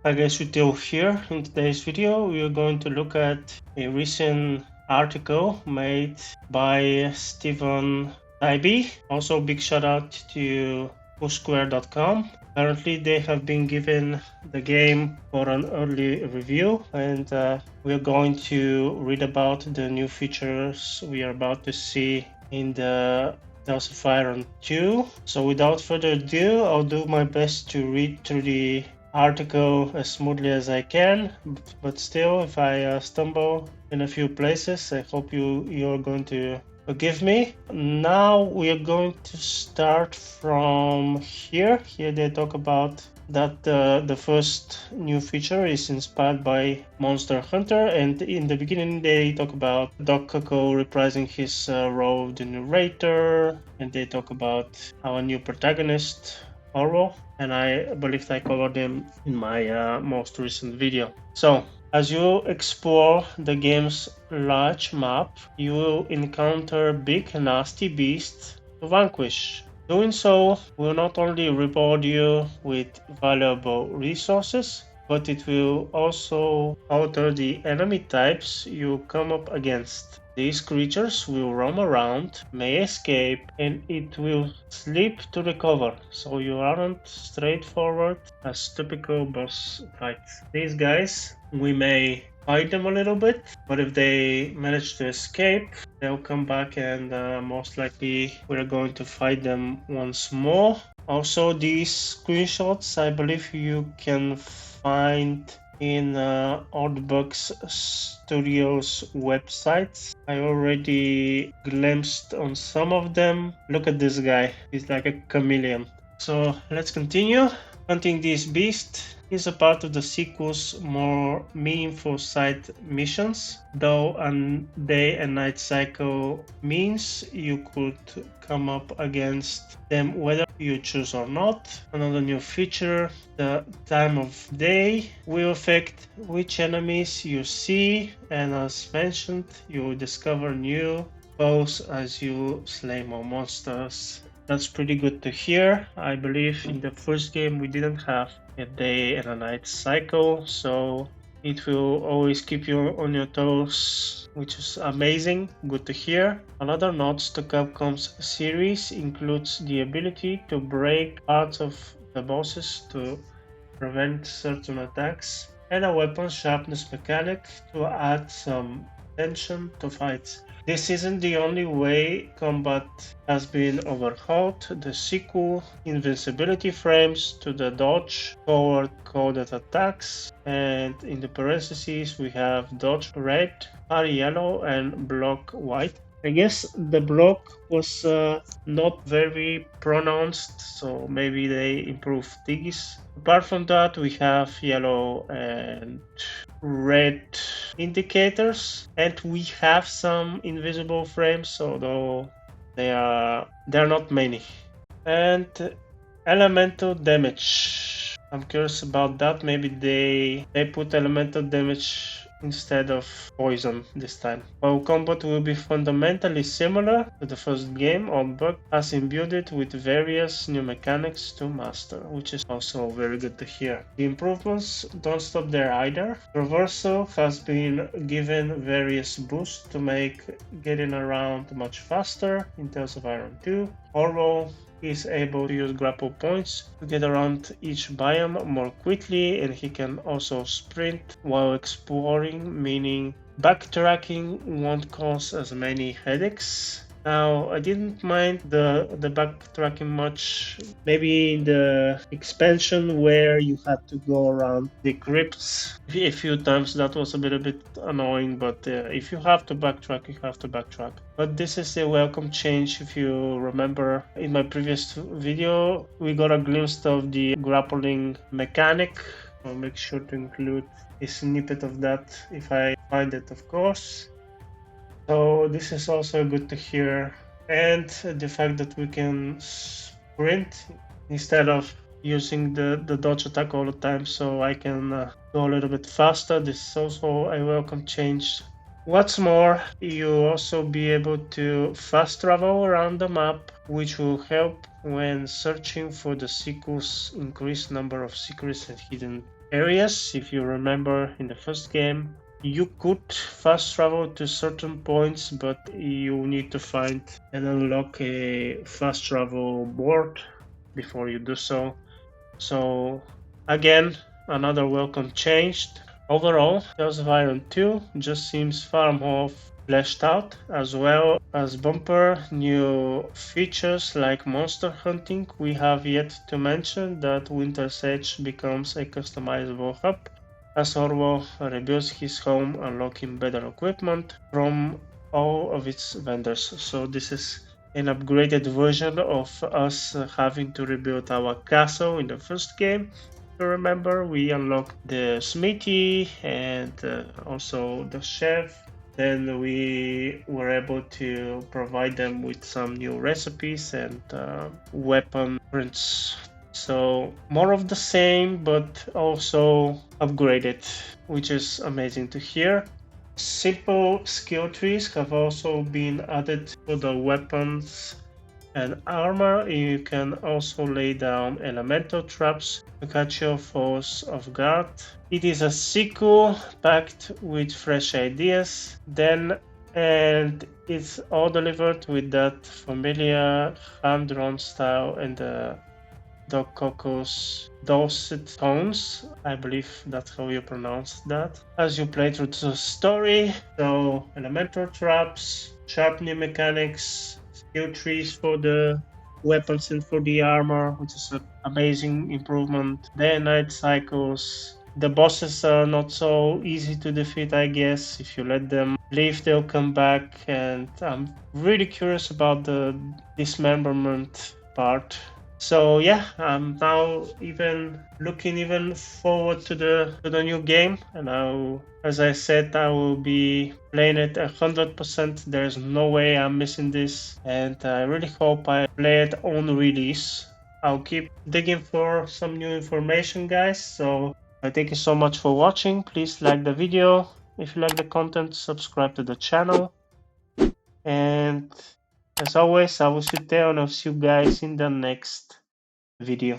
I guess we're still here. In today's video, we are going to look at a recent article made by Stephen Tybee. Also, big shout out to Foursquare.com. Currently, they have been given the game for an early review, and we are going to read about the new features we are about to see in the Tales of Iron 2. So, without further ado, I'll do my best to read through the article as smoothly as I can, but still, if I stumble in a few places, I hope you're going to forgive me. Now we are going to start from here. Here they talk about that the first new feature is inspired by Monster Hunter, and in the beginning they talk about Doc Coco reprising his role of the narrator, and they talk about our new protagonist Orwell, and I believe I covered them in my most recent video. So, as you explore the game's large map, you will encounter big nasty beasts to vanquish. Doing so will not only reward you with valuable resources, but it will also alter the enemy types you come up against. These creatures will roam around, may escape, and it will sleep to recover, so you aren't straightforward as typical boss fights. These guys, we may fight them a little bit, but if they manage to escape, they'll come back and most likely we're going to fight them once more. Also, these screenshots, I believe you can find in Oddbox Studios websites. I already glimpsed on some of them. Look at this guy, he's like a chameleon. So let's continue. Hunting this beast is a part of the sequel's more meaningful side missions, though a day and night cycle means you could come up against them whether you choose or not. Another new feature, the time of day, will affect which enemies you see, and as mentioned, you will discover new foes as you slay more monsters. That's pretty good to hear. I believe in the first game we didn't have a day and a night cycle, so it will always keep you on your toes, which is amazing. Good to hear. Another nod to Capcom's series includes the ability to break parts of the bosses to prevent certain attacks, and a weapon sharpness mechanic to add some tension to fights. This isn't the only way combat has been overhauled. The sequel invincibility frames to the dodge forward coded attacks, and in the parentheses we have dodge red, parry yellow, and block white. I guess the block was not very pronounced, so maybe they improved these. Apart from that, we have yellow and red indicators, and we have some invisible frames, although they're not many. And elemental damage. I'm curious about that. Maybe they put elemental damage instead of poison this time. While combat will be fundamentally similar to the first game, Oddbug has imbued it with various new mechanics to master, which is also very good to hear. The improvements don't stop there either. Traversal has been given various boosts to make getting around much faster in Tales of Iron 2. Orwell is able to use grapple points to get around each biome more quickly, and he can also sprint while exploring, meaning backtracking won't cause as many headaches. Now, I didn't mind the backtracking much. Maybe in the expansion where you had to go around the crypts a few times, that was a bit annoying, but if you have to backtrack, you have to backtrack. But this is a welcome change. If you remember in my previous video, we got a glimpse of the grappling mechanic. I'll make sure to include a snippet of that if I find it, of course. So this is also good to hear, and the fact that we can sprint instead of using the dodge attack all the time, so I can go a little bit faster. This is also a welcome change. What's more, you'll also be able to fast travel around the map, which will help when searching for the sequel's increased number of secrets and hidden areas. If you remember in the first game, you could fast travel to certain points, but you need to find and unlock a fast travel board before you do so. So again, another welcome changed. Overall, Tales of Iron 2 just seems far more fleshed out, as well as bumper new features like monster hunting. We have yet to mention that Winter's Edge becomes a customizable hub as Orwo rebuilds his home, unlocking better equipment from all of its vendors. So this is an upgraded version of us having to rebuild our castle in the first game. To remember, we unlocked the smithy and also the chef. Then we were able to provide them with some new recipes and weapon prints. So more of the same, but also upgraded, which is amazing to hear. Simple skill trees have also been added to the weapons and armor. You can also lay down elemental traps to catch your foes off guard. It is a sequel packed with fresh ideas, and it's all delivered with that familiar hand-drawn style and the Doc Coco's dulcet tones. I believe that's how you pronounce that. As you play through the story, so elemental traps, sharp new mechanics, skill trees for the weapons and for the armor, which is an amazing improvement. Day and night cycles. The bosses are not so easy to defeat, I guess. If you let them leave, they'll come back. And I'm really curious about the dismemberment part. So yeah, I'm now even looking even forward to the new game, and as I said, I will be playing it 100%. There's no way I'm missing this, and I really hope I play it on release. I'll keep digging for some new information, guys. So I thank you so much for watching. Please like the video if you like the content. Subscribe to the channel, and as always, I will sit there and I'll see you guys in the next video.